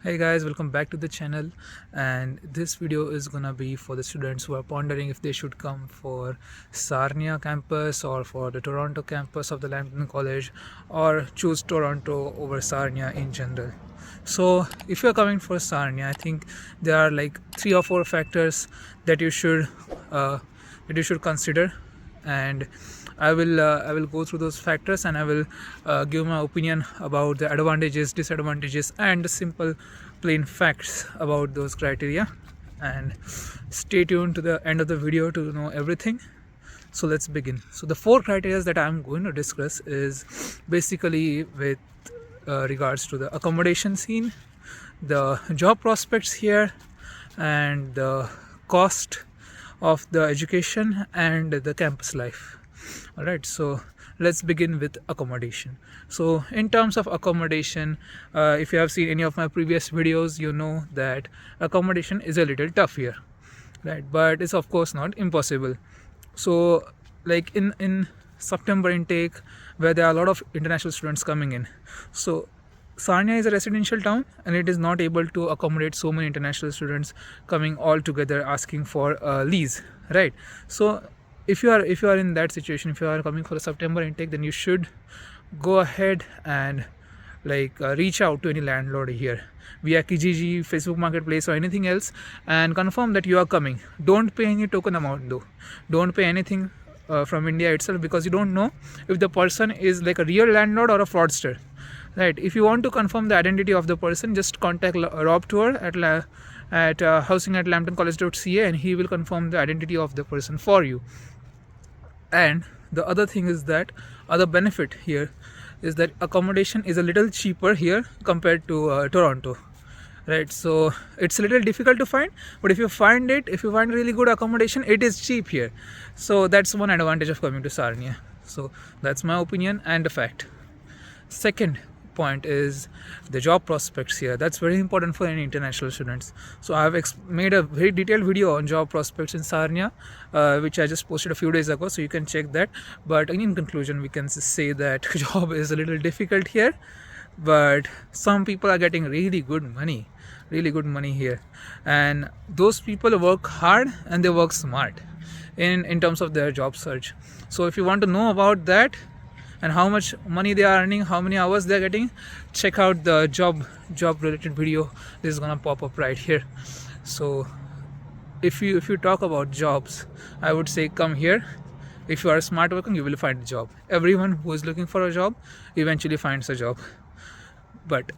Hey guys, welcome back to the channel. And this video is gonna be for the students who are pondering if they should come for Sarnia campus or for the Toronto campus of the Lambton College, or choose Toronto over Sarnia in general. So if you're coming for Sarnia, I think there are like 3 or 4 factors that uh, you should consider, and I will go through those factors, and I will give my opinion about the advantages, disadvantages, and the simple plain facts about those criteria. And stay tuned to the end of the video to know everything. So let's begin. So the 4 criteria that I'm going to discuss is basically with regards to the accommodation scene, the job prospects here, and the cost of the education and the campus life. All right, so let's begin with accommodation. So in terms of accommodation, if you have seen any of my previous videos, you know that accommodation is a little tough here, right? But it's of course not impossible. So like in September intake, where there are a lot of international students coming in, so Sarnia is a residential town and it is not able to accommodate so many international students coming all together asking for a lease, right? So if you are in that situation, if you are coming for a September intake, then you should go ahead and reach out to any landlord here via Kijiji, Facebook Marketplace, or anything else, and confirm that you are coming. Don't pay any token amount though. Don't pay anything from India itself, because you don't know if the person is like a real landlord or a fraudster, right? If you want to confirm the identity of the person, just contact Rob Tour at housing@lambtoncollege.ca, and he will confirm the identity of the person for you. And the other thing is that other benefit here is that accommodation is a little cheaper here compared to Toronto, right? So it's a little difficult to find, but if you find really good accommodation, it is cheap here. So that's one advantage of coming to Sarnia. So that's my opinion and a fact. Second point is the job prospects here. That's very important for any international students. So I have made a very detailed video on job prospects in Sarnia, which I just posted a few days ago, so you can check that. But in conclusion, we can say that job is a little difficult here, but some people are getting really good money here, and those people work hard and they work smart in terms of their job search. So if you want to know about that and how much money they are earning, how many hours they're getting, check out the job related video. This is gonna pop up right here. So if you talk about jobs, I would say come here. If you are smart working, you will find a job. Everyone who is looking for a job eventually finds a job. But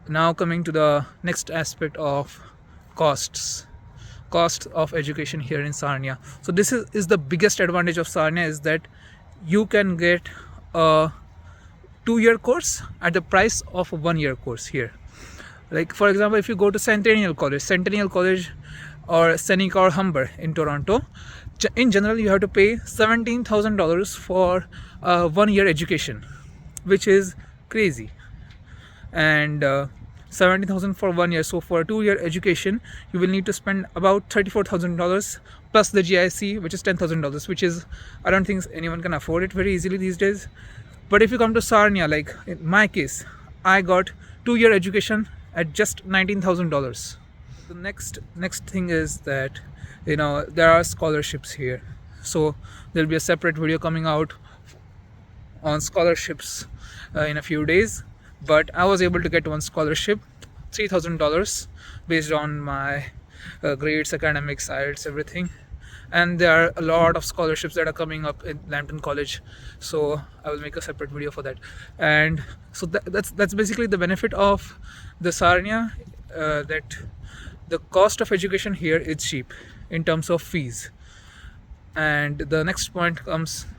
now coming to the next aspect of cost of education here in Sarnia. So this is the biggest advantage of Sarnia, is that you can get a 2-year course at the price of a 1-year course here. Like for example, if you go to Centennial College or Seneca or Humber in Toronto, in general you have to pay $17,000 for a 1-year education, which is crazy. And 70,000 for 1 year. So for a 2-year education, you will need to spend about $34,000 plus the GIC, which is $10,000, which is, I don't think anyone can afford it very easily these days. But if you come to Sarnia, like in my case, I got 2-year education at just $19,000. The next thing is that there are scholarships here. So there'll be a separate video coming out on scholarships in a few days. But I was able to get one scholarship, $3,000, based on my grades, academics, IELTS, everything. And there are a lot of scholarships that are coming up in Lambton College, so I will make a separate video for that. And so that's basically the benefit of the Sarnia, that the cost of education here is cheap in terms of fees. And the next point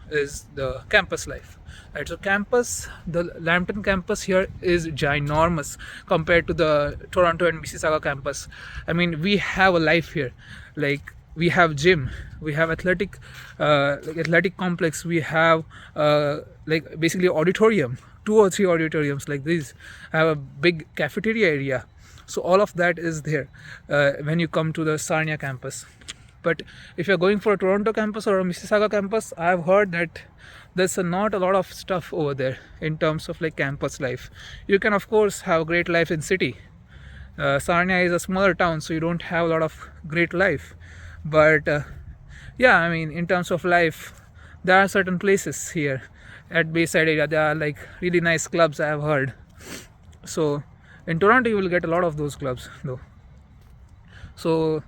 is the campus life, right? So the Lambton campus here is ginormous compared to the Toronto and Mississauga campus. I mean, we have a life here. Like, we have gym, we have athletic complex, we have basically auditorium, 2 or 3 auditoriums like this, have a big cafeteria area. So all of that is there when you come to the Sarnia campus. But if you're going for a Toronto campus or a Mississauga campus, I've heard that there's not a lot of stuff over there in terms of like campus life. You can of course have great life in city, Sarnia is a smaller town, so you don't have a lot of great life. But yeah, I mean, in terms of life, there are certain places here at Bayside area. There are like really nice clubs, I have heard. So in Toronto, you will get a lot of those clubs, though. So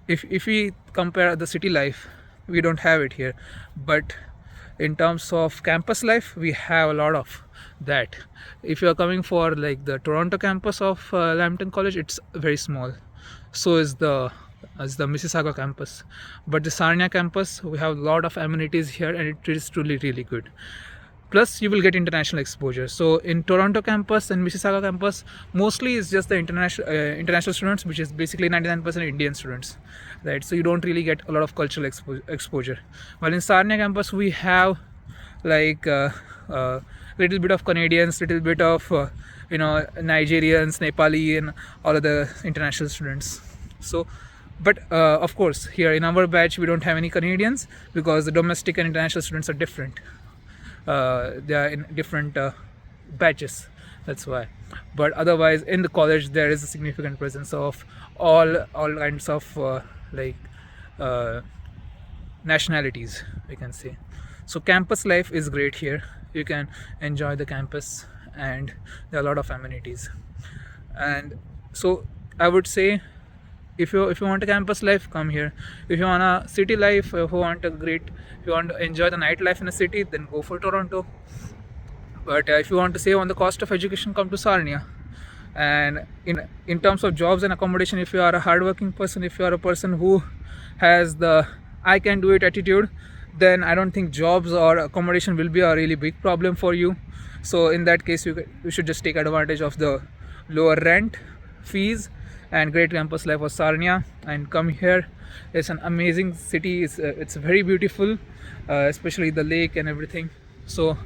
if we compare the city life, we don't have it here. But in terms of campus life, we have a lot of that. If you are coming for like the Toronto campus of Lambton College, it's very small. So is the Mississauga campus. But the Sarnia campus, we have a lot of amenities here, and it is truly really good. Plus you will get international exposure. So in Toronto campus and Mississauga campus, mostly it's just the international students, which is basically 99% Indian students, right? So you don't really get a lot of cultural exposure. While in Sarnia campus, we have like little bit of Canadians, little bit of Nigerians, Nepali, and all of the international students. So but of course, here in our batch, we don't have any Canadians, because the domestic and international students are different. They are in different batches, that's why. But otherwise, in the college, there is a significant presence of all kinds of nationalities, we can say. So campus life is great here. You can enjoy the campus, and there are a lot of amenities. And so I would say, if you want a campus life, come here. If you want a city life, if you want to enjoy the nightlife in a city, then go for Toronto. But if you want to save on the cost of education, come to Sarnia. And in terms of jobs and accommodation, if you are a hardworking person, if you are a person who has the I can do it attitude, then I don't think jobs or accommodation will be a really big problem for you. So in that case, you should just take advantage of the lower rent, fees, and great campus life of Sarnia, and come here. It's an amazing city. It's very beautiful, especially the lake and everything. So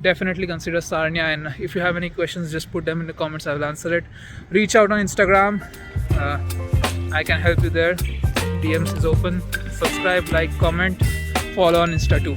definitely consider Sarnia. And if you have any questions, just put them in the comments. I will answer it. Reach out on Instagram. I can help you there. DMs is open. Subscribe, like, comment, follow on Insta too.